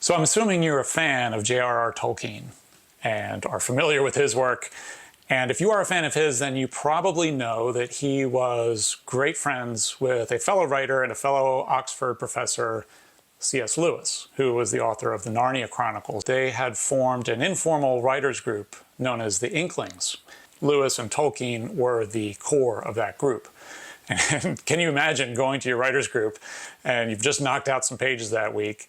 So I'm assuming you're a fan of J.R.R. Tolkien and are familiar with his work. And if you are a fan of his, then you probably know that he was great friends with a fellow writer and a fellow Oxford professor, C.S. Lewis, who was the author of the Narnia Chronicles. They had formed an informal writers group known as the Inklings. Lewis and Tolkien were the core of that group. And can you imagine going to your writers group and you've just knocked out some pages that week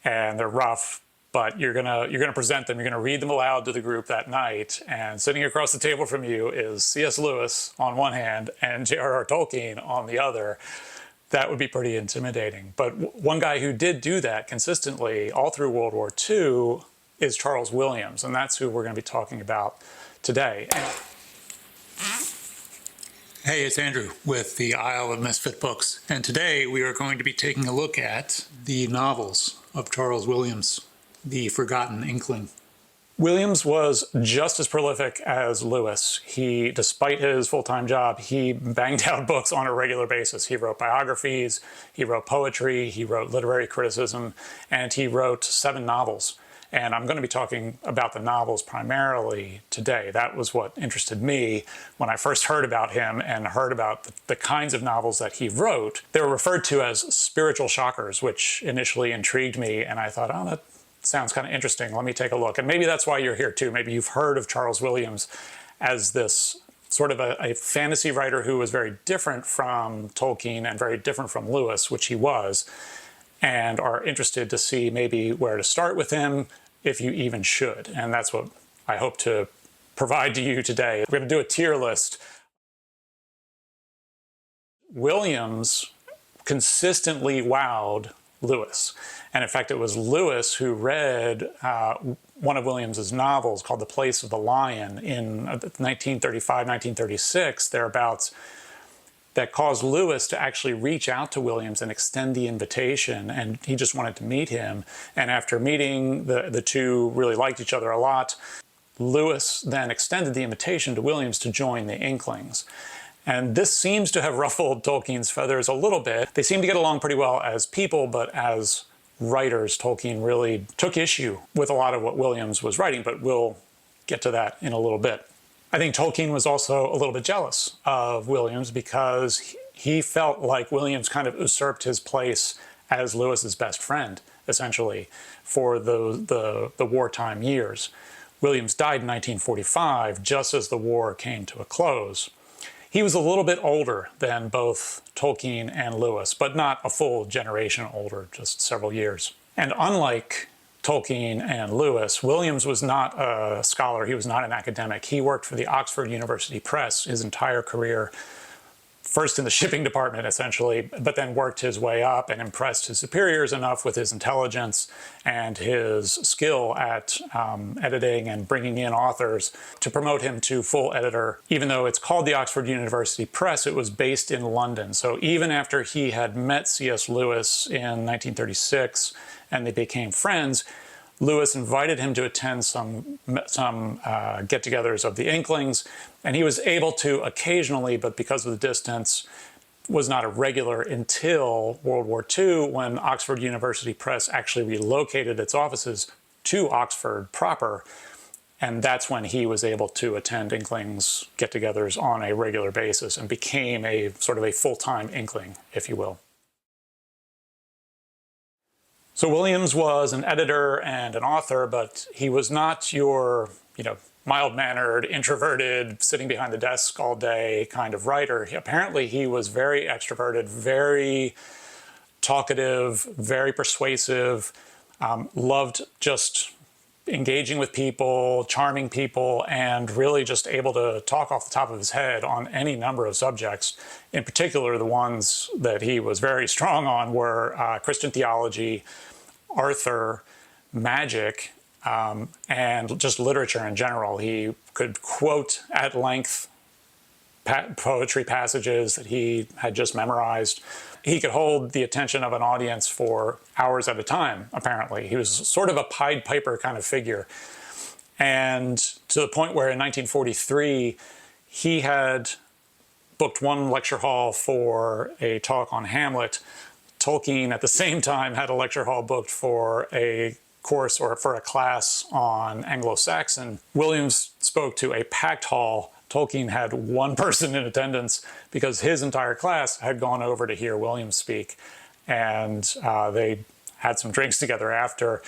and they're rough, but you're gonna present them, you're gonna read them aloud to the group that night, and sitting across the table from you is C.S. Lewis on one hand and J.R.R. Tolkien on the other. That would be pretty intimidating. But one guy who did do that consistently all through World War II is Charles Williams, and that's who we're going to be talking about today. Hey, it's Andrew with the Isle of Misfit Books, and today we are going to be taking a look at the novels of Charles Williams, the Forgotten Inkling. Williams was just as prolific as Lewis. He, despite his full-time job, he banged out books on a regular basis. He wrote biographies, he wrote poetry, he wrote literary criticism, and he wrote 7 novels. And I'm going to be talking about the novels primarily today. That was what interested me when I first heard about him and heard about the kinds of novels that he wrote. They were referred to as spiritual shockers, which initially intrigued me, and I thought, oh, that sounds kind of interesting. Let me take a look. And maybe that's why you're here too. Maybe you've heard of Charles Williams as this sort of a fantasy writer who was very different from Tolkien and very different from Lewis, which he was, and are interested to see maybe where to start with him, if you even should. And that's what I hope to provide to you today. We're going to do a tier list. Williams consistently wowed Lewis. And in fact, it was Lewis who read one of Williams's novels called The Place of the Lion in 1935, 1936, thereabouts, that caused Lewis to actually reach out to Williams and extend the invitation, and he just wanted to meet him. And after meeting, the two really liked each other a lot. Lewis then extended the invitation to Williams to join the Inklings. And this seems to have ruffled Tolkien's feathers a little bit. They seem to get along pretty well as people, but as writers, Tolkien really took issue with a lot of what Williams was writing, but we'll get to that in a little bit. I think Tolkien was also a little bit jealous of Williams because he felt like Williams kind of usurped his place as Lewis's best friend, essentially, for the wartime years. Williams died in 1945, just as the war came to a close. He was a little bit older than both Tolkien and Lewis, but not a full generation older, just several years. And unlike Tolkien and Lewis, Williams was not a scholar, he was not an academic. He worked for the Oxford University Press his entire career, first in the shipping department essentially, but then worked his way up and impressed his superiors enough with his intelligence and his skill at editing and bringing in authors to promote him to full editor. Even though it's called the Oxford University Press, it was based in London. So even after he had met C.S. Lewis in 1936 and they became friends, Lewis invited him to attend some get-togethers of the Inklings, and he was able to occasionally, but because of the distance, was not a regular until World War II, when Oxford University Press actually relocated its offices to Oxford proper, and that's when he was able to attend Inklings get-togethers on a regular basis and became a sort of a full-time Inkling, if you will. So Williams was an editor and an author, but he was not your, mild-mannered, introverted, sitting behind the desk all day kind of writer. Apparently he was very extroverted, very talkative, very persuasive, loved just engaging with people, charming people, and really just able to talk off the top of his head on any number of subjects. In particular, the ones that he was very strong on were Christian theology, Arthur, magic, and just literature in general. He could quote at length poetry passages that he had just memorized. He could hold the attention of an audience for hours at a time, apparently. He was sort of a Pied Piper kind of figure. And to the point where in 1943, he had booked one lecture hall for a talk on Hamlet. Tolkien, at the same time, had a lecture hall booked for a course or for a class on Anglo-Saxon, Williams spoke to a packed hall. Tolkien had one person in attendance because his entire class had gone over to hear Williams speak, and they had some drinks together after.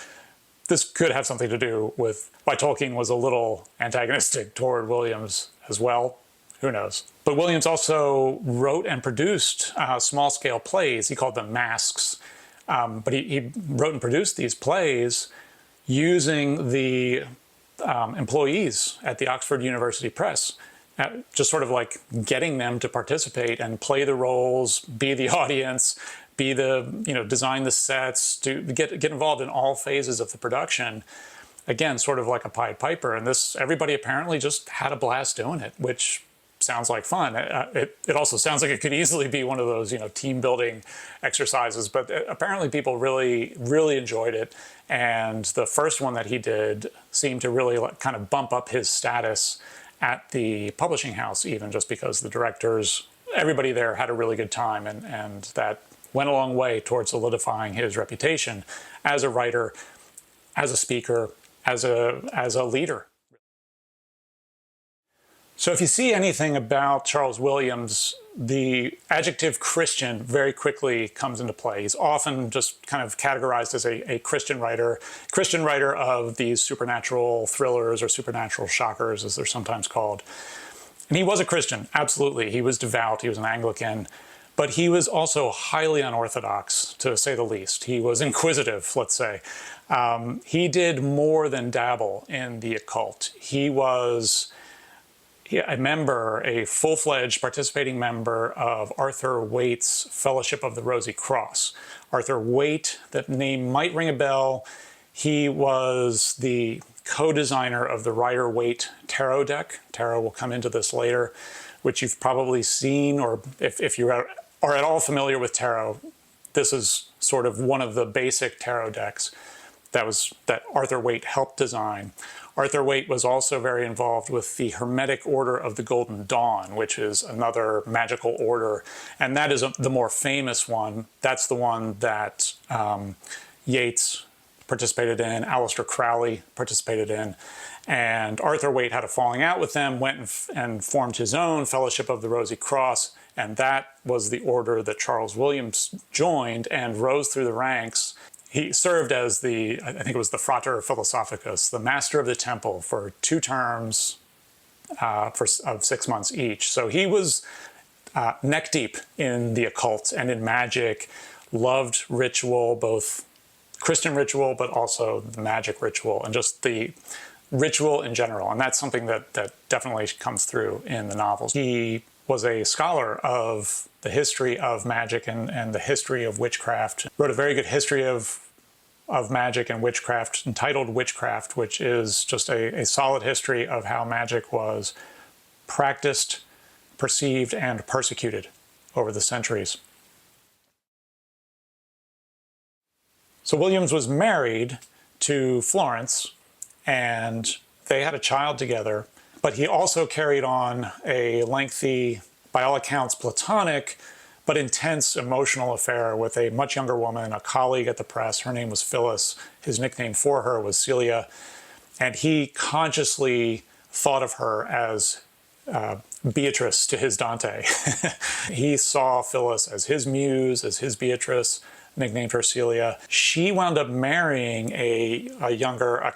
This could have something to do with why Tolkien was a little antagonistic toward Williams as well. Who knows? But Williams also wrote and produced small-scale plays. He called them masques. But he wrote and produced these plays using the employees at the Oxford University Press, just sort of like getting them to participate and play the roles, be the audience, be the, design the sets, to get involved in all phases of the production. Again, sort of like a Pied Piper. And everybody apparently just had a blast doing it, which sounds like fun. It also sounds like it could easily be one of those, team building exercises, but apparently people really, really enjoyed it. And the first one that he did seemed to really kind of bump up his status at the publishing house, even just because the directors, everybody there had a really good time, and that went a long way towards solidifying his reputation as a writer, as a speaker, as a leader. So if you see anything about Charles Williams, the adjective Christian very quickly comes into play. He's often just kind of categorized as a Christian writer of these supernatural thrillers or supernatural shockers, as they're sometimes called. And he was a Christian, absolutely. He was devout, he was an Anglican, but he was also highly unorthodox, to say the least. He was inquisitive, let's say. He did more than dabble in the occult. He was a full-fledged participating member of Arthur Waite's Fellowship of the Rosy Cross. Arthur Waite, that name might ring a bell. He was the co-designer of the Rider-Waite tarot deck. Tarot will come into this later, which you've probably seen, or if you are at all familiar with tarot, this is sort of one of the basic tarot decks that Arthur Waite helped design. Arthur Waite was also very involved with the Hermetic Order of the Golden Dawn, which is another magical order. And that is the more famous one. That's the one that Yeats participated in, Aleister Crowley participated in. And Arthur Waite had a falling out with them, went and formed his own Fellowship of the Rosy Cross. And that was the order that Charles Williams joined and rose through the ranks. He served as I think it was the Frater Philosophicus, the master of the temple, for 2 terms of 6 months each. So he was neck deep in the occult and in magic, loved ritual, both Christian ritual, but also the magic ritual and just the ritual in general. And that's something that definitely comes through in the novels. He was a scholar of the history of magic and the history of witchcraft. Wrote a very good history of magic and witchcraft entitled Witchcraft, which is just a solid history of how magic was practiced, perceived, and persecuted over the centuries. So Williams was married to Florence, and they had a child together, but he also carried on a lengthy, by all accounts, platonic, but intense emotional affair with a much younger woman, a colleague at the press. Her name was Phyllis. His nickname for her was Celia. And he consciously thought of her as Beatrice to his Dante. He saw Phyllis as his muse, as his Beatrice, nicknamed her Celia. She wound up marrying a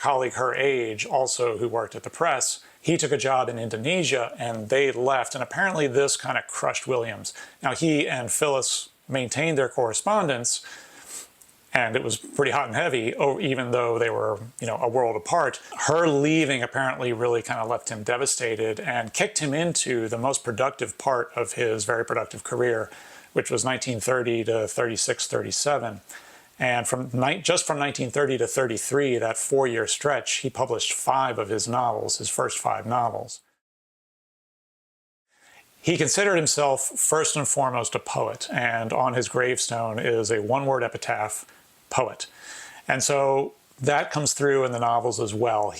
colleague her age, also who worked at the press. He took a job in Indonesia and they left, and apparently this kind of crushed Williams. Now he and Phyllis maintained their correspondence, and it was pretty hot and heavy, even though they were, a world apart. Her leaving apparently really kind of left him devastated and kicked him into the most productive part of his very productive career, which was 1930 to 36, 37. And just from 1930 to 33, that 4-year stretch, he published 5 of his novels, his first 5 novels. He considered himself first and foremost a poet, and on his gravestone is a one-word epitaph, poet. And so that comes through in the novels as well.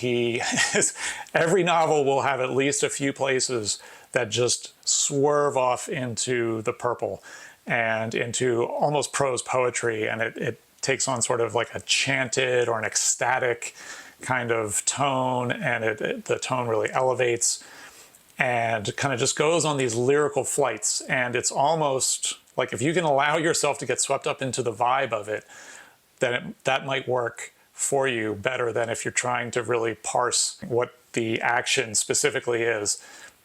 Every novel will have at least a few places that just swerve off into the purple and into almost prose poetry, and it takes on sort of like a chanted or an ecstatic kind of tone, and the tone really elevates and kind of just goes on these lyrical flights. And it's almost like if you can allow yourself to get swept up into the vibe of it, then that might work for you better than if you're trying to really parse what the action specifically is.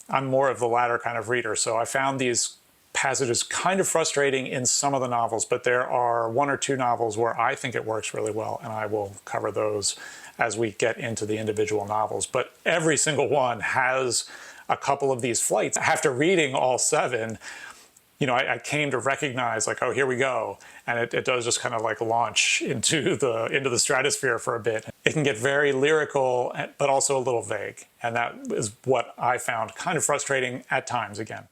I'm more of the latter kind of reader, so I found these passages kind of frustrating in some of the novels, but there are one or two novels where I think it works really well, and I will cover those as we get into the individual novels. But every single one has a couple of these flights. After reading all 7, I came to recognize, like, oh, here we go. And it does just kind of like launch into the stratosphere for a bit. It can get very lyrical, but also a little vague. And that is what I found kind of frustrating at times again.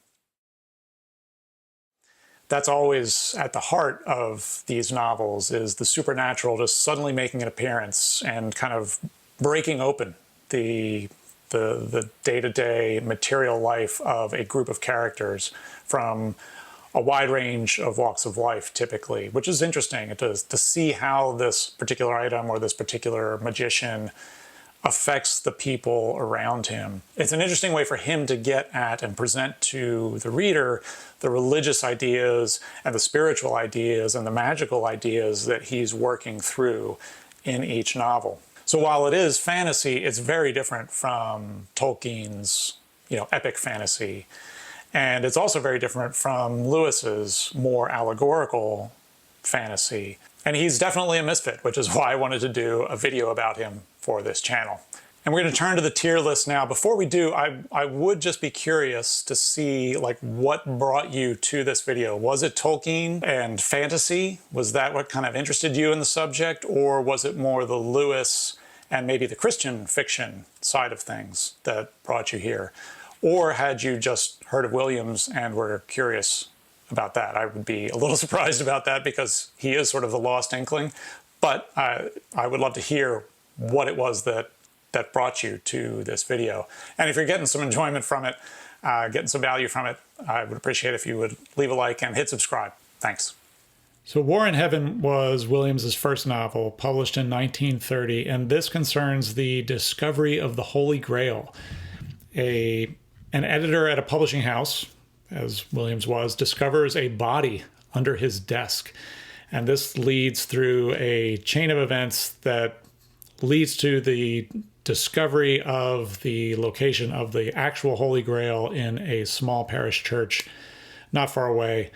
That's always at the heart of these novels, is the supernatural just suddenly making an appearance and kind of breaking open the day-to-day material life of a group of characters from a wide range of walks of life, typically, which is interesting to see how this particular item or this particular magician affects the people around him. It's an interesting way for him to get at and present to the reader the religious ideas and the spiritual ideas and the magical ideas that he's working through in each novel. So while it is fantasy, it's very different from Tolkien's, epic fantasy. And it's also very different from Lewis's more allegorical fantasy. And he's definitely a misfit, which is why I wanted to do a video about him for this channel. And we're going to turn to the tier list now. Before we do, I would just be curious to see what brought you to this video. Was it Tolkien and fantasy? Was that what kind of interested you in the subject? Or was it more the Lewis and maybe the Christian fiction side of things that brought you here? Or had you just heard of Williams and were curious about that? I would be a little surprised about that because he is sort of the lost Inkling. But I would love to hear what it was that brought you to this video. And if you're getting some enjoyment from it, getting some value from it, I would appreciate if you would leave a like and hit subscribe. Thanks. So War in Heaven was Williams's first novel, published in 1930, and this concerns the discovery of the Holy Grail. An editor at a publishing house, as Williams was, discovers a body under his desk. And this leads through a chain of events that leads to the discovery of the location of the actual Holy Grail in a small parish church not far away.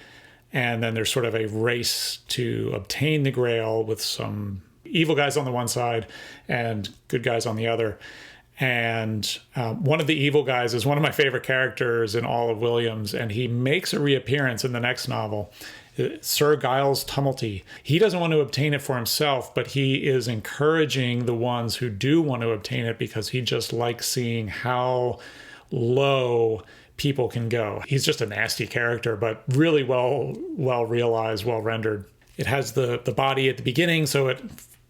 And then there's sort of a race to obtain the Grail with some evil guys on the one side and good guys on the other. And one of the evil guys is one of my favorite characters in all of Williams, and he makes a reappearance in the next novel, Sir Giles Tumulty. He doesn't want to obtain it for himself, but he is encouraging the ones who do want to obtain it because he just likes seeing how low people can go. He's just a nasty character, but really well realized, well rendered. It has the body at the beginning, so it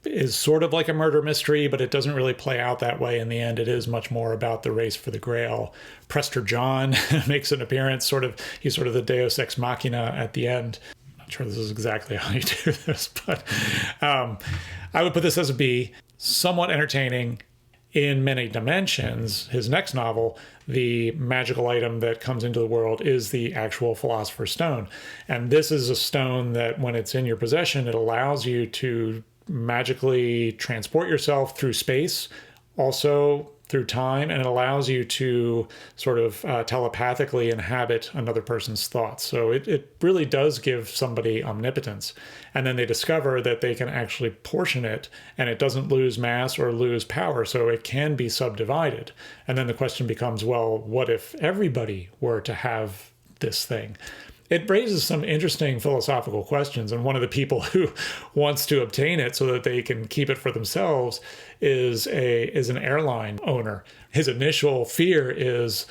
is sort of like a murder mystery, but it doesn't really play out that way in the end. It is much more about the race for the Grail. Prester John makes an appearance, he's sort of the deus ex machina at the end. I'm not sure this is exactly how you do this, but I would put this as a B. Somewhat entertaining in many dimensions. His next novel, the magical item that comes into the world, is the actual Philosopher's Stone. And this is a stone that when it's in your possession, it allows you to magically transport yourself through space, also through time, and it allows you to sort of telepathically inhabit another person's thoughts. So it really does give somebody omnipotence. And then they discover that they can actually portion it, and it doesn't lose mass or lose power, so it can be subdivided. And then the question becomes, well, what if everybody were to have this thing? It raises some interesting philosophical questions, and one of the people who wants to obtain it so that they can keep it for themselves is an airline owner. His initial fear is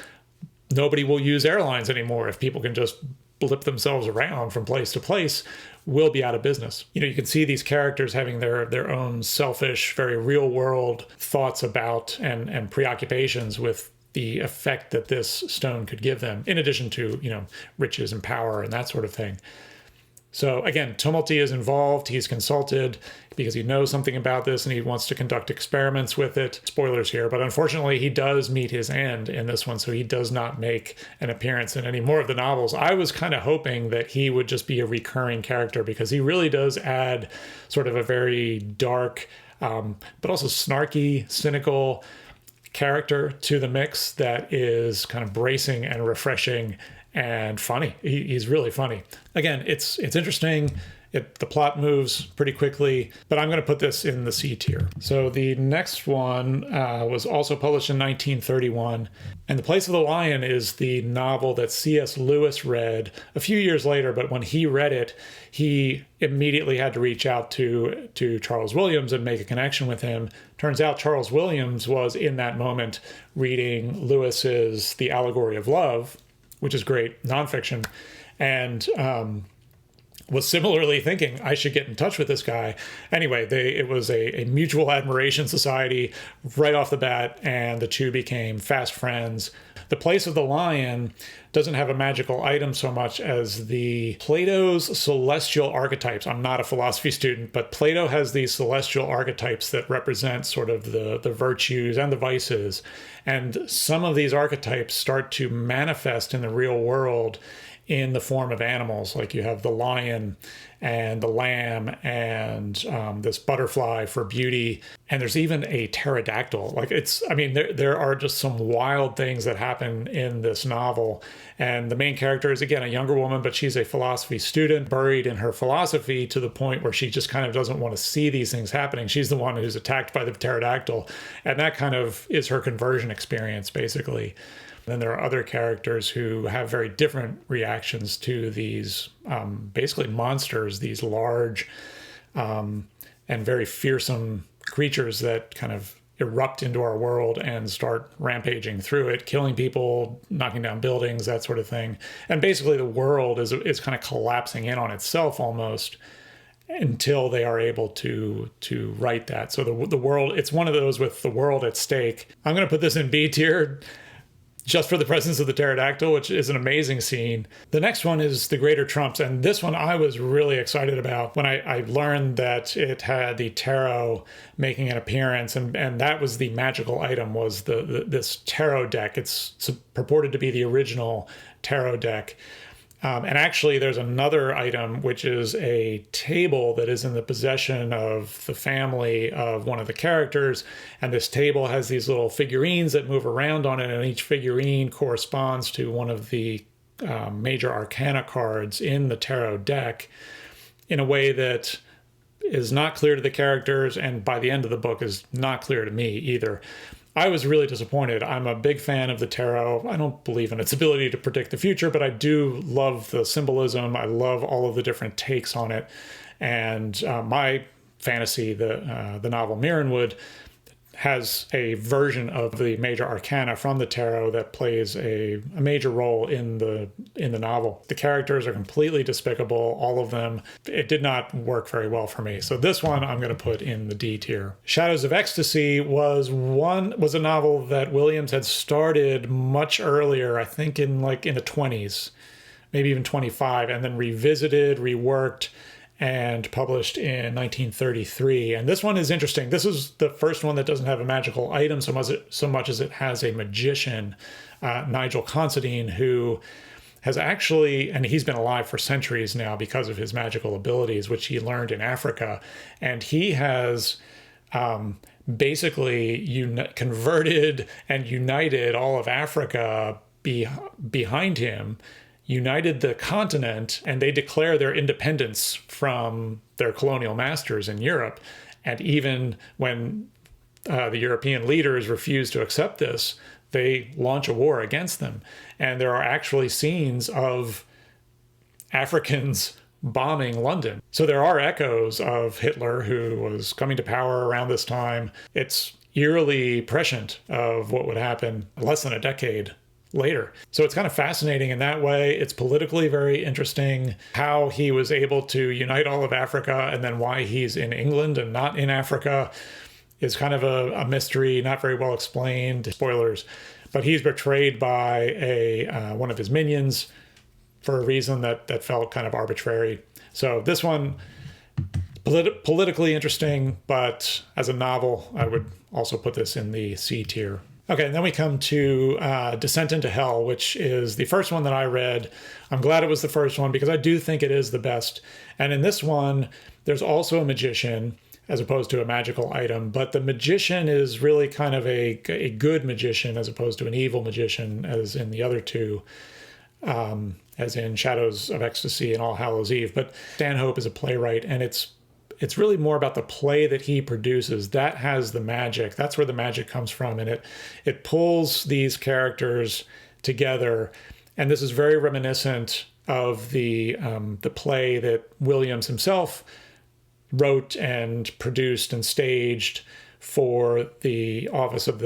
nobody will use airlines anymore. If people can just blip themselves around from place to place, we'll be out of business. You can see these characters having their own selfish, very real world thoughts about and preoccupations with the effect that this stone could give them, in addition to, riches and power and that sort of thing. So again, Tumulty is involved. He's consulted because he knows something about this and he wants to conduct experiments with it. Spoilers here, but unfortunately he does meet his end in this one, so he does not make an appearance in any more of the novels. I was kind of hoping that he would just be a recurring character because he really does add sort of a very dark, but also snarky, cynical character to the mix that is kind of bracing and refreshing and funny. He's really funny. Again, it's interesting. The plot moves pretty quickly, but I'm going to put this in the C tier. So the next one was also published in 1931, and The Place of the Lion is the novel that C.S. Lewis read a few years later, but when he read it, he immediately had to reach out to Charles Williams and make a connection with him. Turns out Charles Williams was in that moment reading Lewis's The Allegory of Love, which is great nonfiction, and was similarly thinking, I should get in touch with this guy. Anyway, it was a mutual admiration society right off the bat, and the two became fast friends. The Place of the Lion doesn't have a magical item so much as the Plato's celestial archetypes. I'm not a philosophy student, but Plato has these celestial archetypes that represent sort of the virtues and the vices. And some of these archetypes start to manifest in the real world in the form of animals. Like you have the lion and the lamb and this butterfly for beauty. And there's even a pterodactyl. There are just some wild things that happen in this novel. And the main character is, again, a younger woman, but she's a philosophy student, buried in her philosophy to the point where she just kind of doesn't want to see these things happening. She's the one who's attacked by the pterodactyl. And that kind of is her conversion experience, basically. Then there are other characters who have very different reactions to these basically monsters, these large and very fearsome creatures that kind of erupt into our world and start rampaging through it, killing people, knocking down buildings, that sort of thing. And basically the world is kind of collapsing in on itself almost until they are able to right that. So the world, it's one of those with the world at stake. I'm going to put this in B tier, just for the presence of the pterodactyl, which is an amazing scene. The next one is The Greater Trumps, and this one I was really excited about when I learned that it had the tarot making an appearance, and that was the magical item, was this tarot deck. It's purported to be the original tarot deck. And actually, there's another item, which is a table that is in the possession of the family of one of the characters. And this table has these little figurines that move around on it, and each figurine corresponds to one of the major arcana cards in the tarot deck in a way that is not clear to the characters, and by the end of the book is not clear to me either. I was really disappointed. I'm a big fan of the tarot. I don't believe in its ability to predict the future, but I do love the symbolism. I love all of the different takes on it. And my fantasy, the novel Mirrenwood, has a version of the major arcana from the tarot that plays a major role in the novel. The characters are completely despicable, all of them. It did not work very well for me. So this one I'm going to put in the D tier. Shadows of Ecstasy was a novel that Williams had started much earlier, I think in the 20s, maybe even 25, and then revisited, reworked, and published in 1933. And this one is interesting. This is the first one that doesn't have a magical item so much as it has a magician, Nigel Considine, who has actually, and he's been alive for centuries now because of his magical abilities, which he learned in Africa. And he has basically converted and united all of Africa behind him, united the continent, and they declare their independence from their colonial masters in Europe. And even when the European leaders refuse to accept this, they launch a war against them. And there are actually scenes of Africans bombing London. So there are echoes of Hitler, who was coming to power around this time. It's eerily prescient of what would happen less than a decade later. So it's kind of fascinating in that way. It's politically very interesting how he was able to unite all of Africa, and then why he's in England and not in Africa is kind of a mystery, not very well explained. Spoilers. But he's betrayed by one of his minions for a reason that felt kind of arbitrary. So this one, politically interesting, but as a novel, I would also put this in the C tier. Okay, and then we come to Descent into Hell, which is the first one that I read. I'm glad it was the first one because I do think it is the best. And in this one, there's also a magician as opposed to a magical item, but the magician is really kind of a good magician as opposed to an evil magician as in the other two, as in Shadows of Ecstasy and All Hallows Eve. But Stanhope is a playwright, and it's really more about the play that he produces. That has the magic. That's where the magic comes from. And it pulls these characters together. And this is very reminiscent of the play that Williams himself wrote and produced and staged for the office of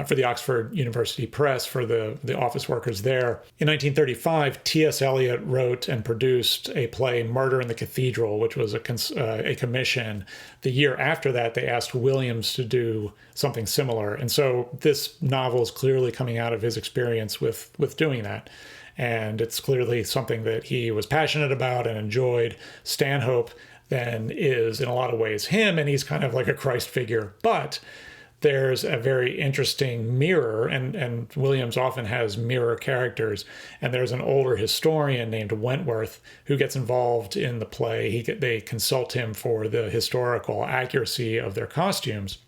for the Oxford University Press, for the office workers there. In 1935, T.S. Eliot wrote and produced a play, Murder in the Cathedral, which was a commission. The year after that, they asked Williams to do something similar. And so this novel is clearly coming out of his experience with doing that. And it's clearly something that he was passionate about and enjoyed. Stanhope then is, in a lot of ways, him, and he's kind of like a Christ figure. But there's a very interesting mirror, and Williams often has mirror characters, and there's an older historian named Wentworth who gets involved in the play. They consult him for the historical accuracy of their costumes.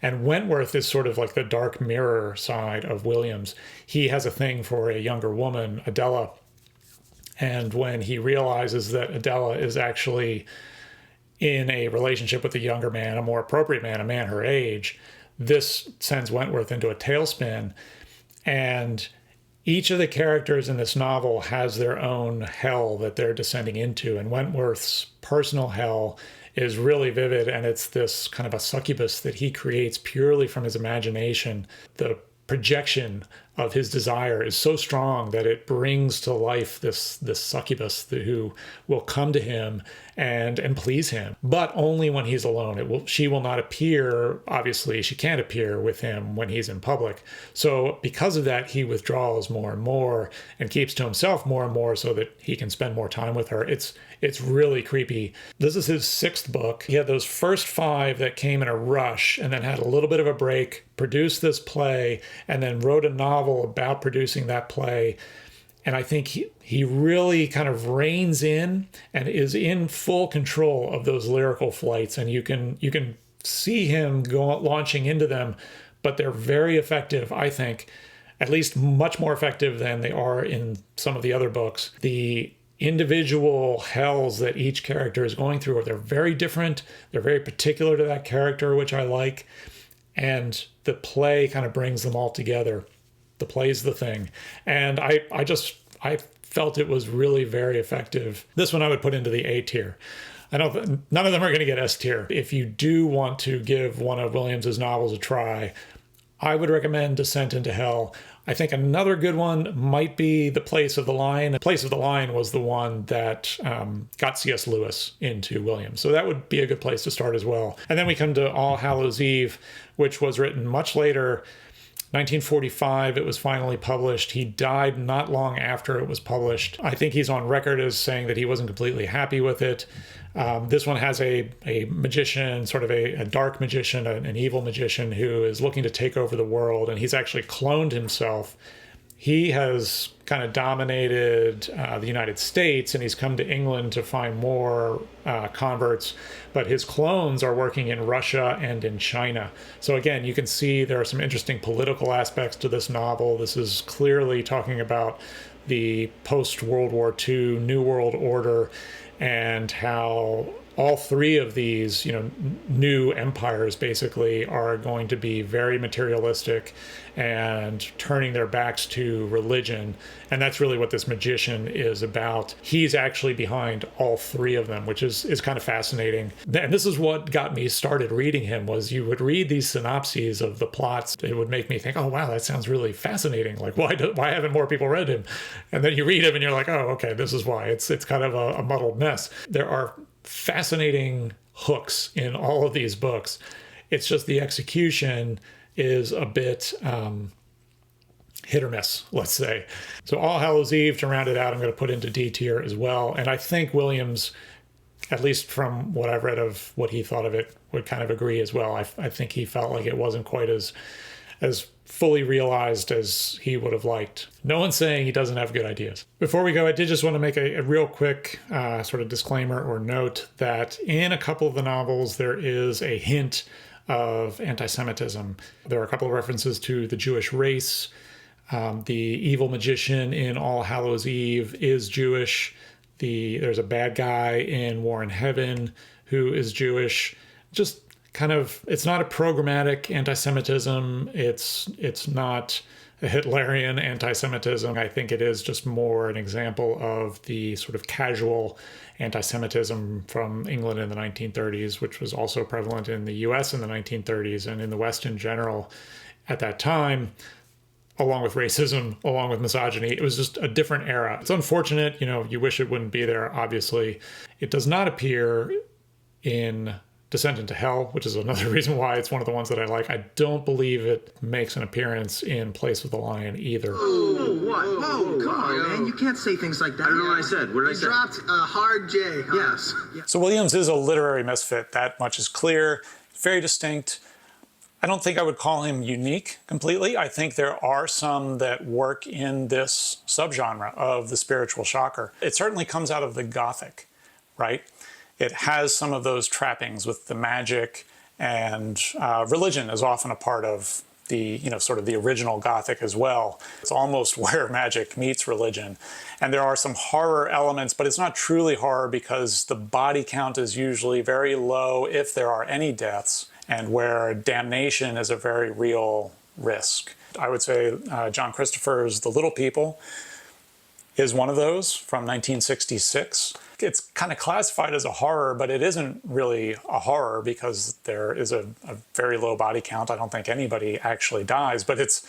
And Wentworth is sort of like the dark mirror side of Williams. He has a thing for a younger woman, Adela, and when he realizes that Adela is actually in a relationship with a younger man, a more appropriate man, a man her age, this sends Wentworth into a tailspin. And each of the characters in this novel has their own hell that they're descending into. And Wentworth's personal hell is really vivid, and it's this kind of a succubus that he creates purely from his imagination. The projection of his desire is so strong that it brings to life this succubus who will come to him and please him, but only when he's alone. She will not appear. Obviously, she can't appear with him when he's in public. So because of that, he withdraws more and more and keeps to himself more and more so that he can spend more time with her. It's really creepy. This is his 6th book. He had those first 5 that came in a rush and then had a little bit of a break, produced this play, and then wrote a novel about producing that play. And I think he really kind of reins in and is in full control of those lyrical flights. And you can see him launching into them, but they're very effective, I think, at least much more effective than they are in some of the other books. The individual hells that each character is going through, they're very different. They're very particular to that character, which I like. And the play kind of brings them all together. The play's the thing. And I felt it was really very effective. This one I would put into the A tier. I know none of them are going to get S tier. If you do want to give one of Williams's novels a try, I would recommend Descent into Hell. I think another good one might be The Place of the Lion. The Place of the Lion was the one that got C.S. Lewis into Williams. So that would be a good place to start as well. And then we come to All Hallows Eve, which was written much later. 1945, it was finally published. He died not long after it was published. I think he's on record as saying that he wasn't completely happy with it. This one has a magician, sort of a dark magician, an evil magician who is looking to take over the world, and he's actually cloned himself. He has kind of dominated the United States, and he's come to England to find more converts, but his clones are working in Russia and in China. So again, you can see there are some interesting political aspects to this novel. This is clearly talking about the post-World War II New World Order and how all 3 of these, new empires basically are going to be very materialistic and turning their backs to religion. And that's really what this magician is about. He's actually behind all 3 of them, which is kind of fascinating. And this is what got me started reading him, was you would read these synopses of the plots. It would make me think, oh, wow, that sounds really fascinating. Like, why haven't more people read him? And then you read him and you're like, oh, okay, this is why. It's kind of a muddled mess. There are fascinating hooks in all of these books. It's just the execution is a bit hit or miss, let's say. So All Hallows Eve, to round it out, I'm going to put into D tier as well. And I think Williams, at least from what I've read of what he thought of it, would kind of agree as well. I think he felt like it wasn't quite as fully realized as he would have liked. No one's saying he doesn't have good ideas. Before we go, I did just want to make a real quick sort of disclaimer or note that in a couple of the novels, there is a hint of anti-Semitism. There are a couple of references to the Jewish race. The evil magician in All Hallows Eve is Jewish. There's a bad guy in War in Heaven who is Jewish. Just kind of, it's not a programmatic anti-Semitism. It's not a Hitlerian anti-Semitism. I think it is just more an example of the sort of casual anti-Semitism from England in the 1930s, which was also prevalent in the US in the 1930s and in the West in general at that time, along with racism, along with misogyny. It was just a different era. It's unfortunate, you wish it wouldn't be there, obviously. It does not appear in Descent into Hell, which is another reason why it's one of the ones that I like. I don't believe it makes an appearance in Place of the Lion either. Oh, what? Oh, come on, man. You can't say things like that. I don't know what I said. What did I say? You dropped a hard J. Yes. So Williams is a literary misfit. That much is clear. Very distinct. I don't think I would call him unique completely. I think there are some that work in this subgenre of the spiritual shocker. It certainly comes out of the Gothic, right? It has some of those trappings with the magic, and religion is often a part of the, sort of the original Gothic as well. It's almost where magic meets religion. And there are some horror elements, but it's not truly horror because the body count is usually very low if there are any deaths, and where damnation is a very real risk. I would say John Christopher's The Little People is one of those from 1966. It's kind of classified as a horror, but it isn't really a horror because there is a very low body count. I don't think anybody actually dies, but it's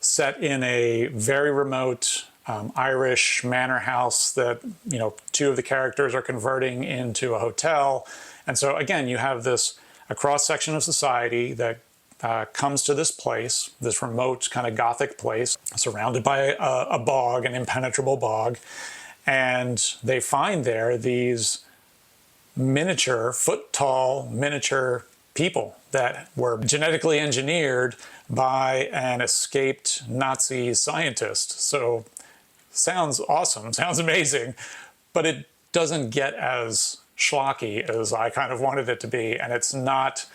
set in a very remote Irish manor house that, two of the characters are converting into a hotel. And so again, you have a cross-section of society that comes to this place, this remote kind of Gothic place, surrounded by a bog, an impenetrable bog. And they find there these foot-tall miniature people that were genetically engineered by an escaped Nazi scientist. So sounds awesome, sounds amazing, but it doesn't get as schlocky as I kind of wanted it to be. And it's not,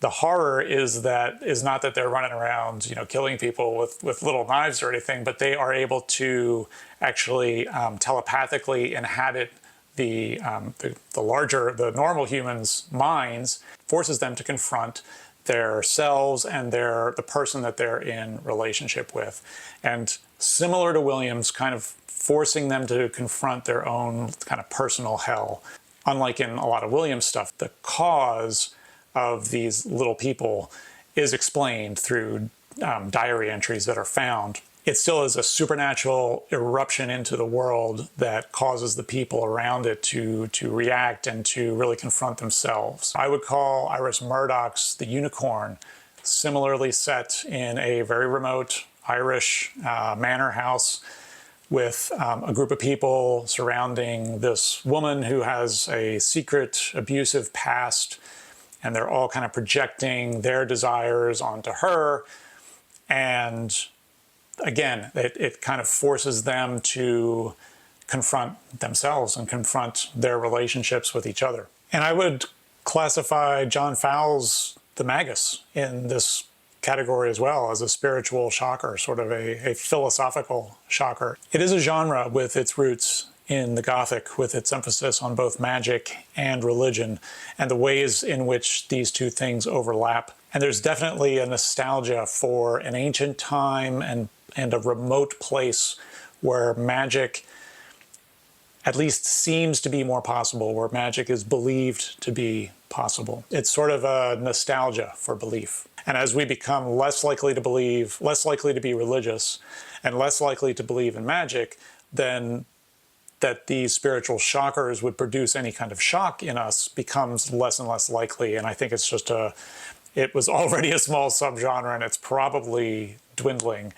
the horror is not that they're running around, killing people with little knives or anything, but they are able to actually telepathically inhabit the normal humans' minds, forces them to confront their selves and the person that they're in relationship with. And similar to Williams, kind of forcing them to confront their own kind of personal hell. Unlike in a lot of Williams stuff, the cause of these little people is explained through diary entries that are found. It still is a supernatural eruption into the world that causes the people around it to react and to really confront themselves. I would call Iris Murdoch's The Unicorn similarly set in a very remote Irish manor house with a group of people surrounding this woman who has a secret abusive past, and they're all kind of projecting their desires onto her. And again, it kind of forces them to confront themselves and confront their relationships with each other. And I would classify John Fowles' The Magus in this category as well, as a spiritual shocker, sort of a philosophical shocker. It is a genre with its roots in the Gothic, with its emphasis on both magic and religion and the ways in which these two things overlap. And there's definitely a nostalgia for an ancient time and a remote place where magic at least seems to be more possible, where magic is believed to be possible. It's sort of a nostalgia for belief. And as we become less likely to believe, less likely to be religious, and less likely to believe in magic, then that these spiritual shockers would produce any kind of shock in us becomes less and less likely. And I think it's just it was already a small subgenre and it's probably dwindling.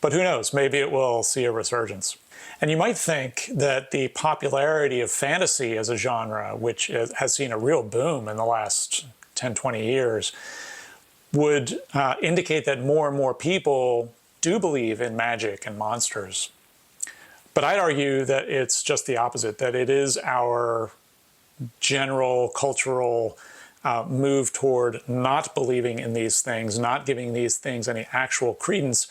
But who knows, maybe it will see a resurgence. And you might think that the popularity of fantasy as a genre, which has seen a real boom in the last 10, 20 years, would indicate that more and more people do believe in magic and monsters. But I'd argue that it's just the opposite, that it is our general cultural move toward not believing in these things, not giving these things any actual credence,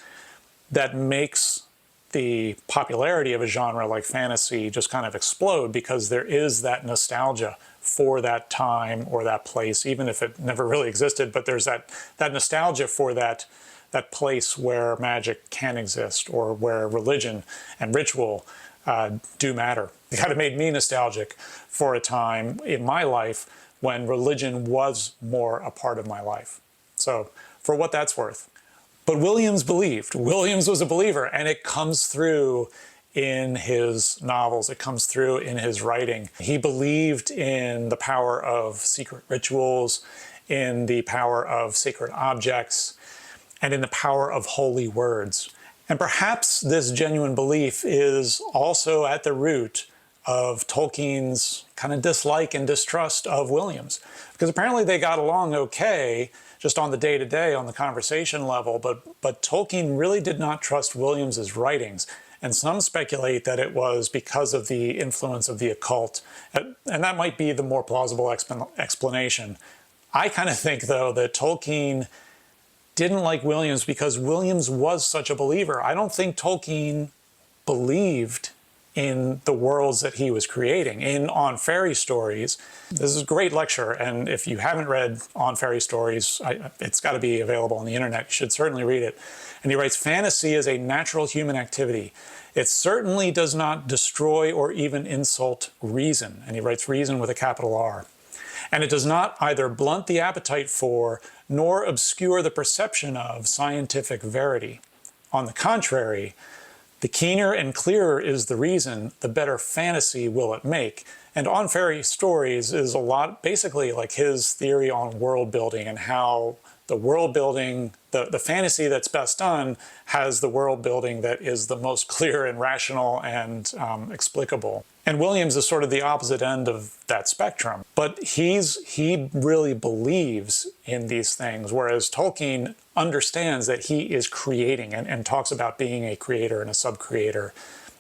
that makes the popularity of a genre like fantasy just kind of explode, because there is that nostalgia for that time or that place, even if it never really existed, but there's that nostalgia for that place where magic can exist, or where religion and ritual do matter. It kind of made me nostalgic for a time in my life when religion was more a part of my life. So for what that's worth. But Williams believed. Williams was a believer, and it comes through in his novels. It comes through in his writing. He believed in the power of secret rituals, in the power of sacred objects, and in the power of holy words. And perhaps this genuine belief is also at the root of Tolkien's kind of dislike and distrust of Williams. Because apparently they got along okay, just on the day-to-day, on the conversation level, but Tolkien really did not trust Williams's writings. And some speculate that it was because of the influence of the occult. And that might be the more plausible explanation. I kind of think, though, that Tolkien didn't like Williams because Williams was such a believer. I don't think Tolkien believed in the worlds that he was creating. On Fairy Stories, this is a great lecture, and if you haven't read On Fairy Stories, it's got to be available on the internet. You should certainly read it. And he writes, "Fantasy is a natural human activity. It certainly does not destroy or even insult reason." And he writes reason with a capital R. "And it does not either blunt the appetite for nor obscure the perception of scientific verity. On the contrary, the keener and clearer is the reason, the better fantasy will it make." And On Fairy Stories is a lot, basically like his theory on world building, and how the world building, the fantasy that's best done, has the world building that is the most clear and rational and explicable. And Williams is sort of the opposite end of that spectrum. But he really believes in these things, whereas Tolkien understands that he is creating and talks about being a creator and a sub-creator,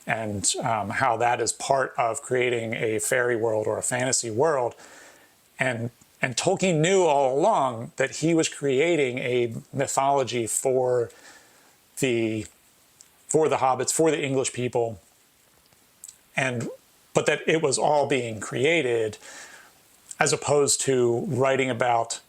and how that is part of creating a fairy world or a fantasy world. And Tolkien knew all along that he was creating a mythology for the hobbits, for the English people, but that it was all being created, as opposed to writing about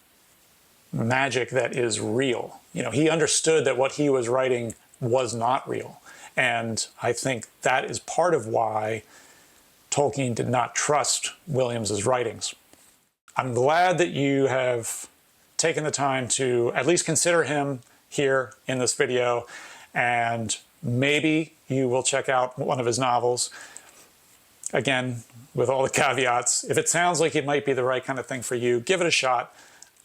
magic that is real. You know, he understood that what he was writing was not real. And I think that is part of why Tolkien did not trust Williams's writings. I'm glad that you have taken the time to at least consider him here in this video, and maybe you will check out one of his novels. Again, with all the caveats, if it sounds like it might be the right kind of thing for you, give it a shot.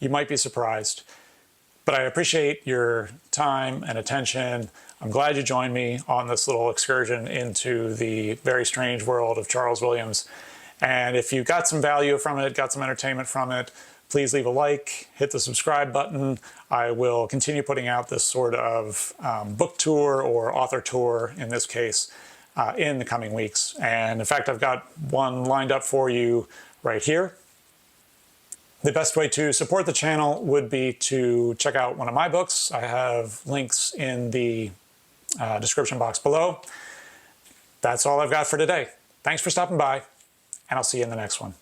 You might be surprised. But I appreciate your time and attention. I'm glad you joined me on this little excursion into the very strange world of Charles Williams. And if you got some value from it, got some entertainment from it, please leave a like, hit the subscribe button. I will continue putting out this sort of book tour, or author tour in this case, in the coming weeks. And in fact, I've got one lined up for you right here. The best way to support the channel would be to check out one of my books. I have links in the description box below. That's all I've got for today. Thanks for stopping by, and I'll see you in the next one.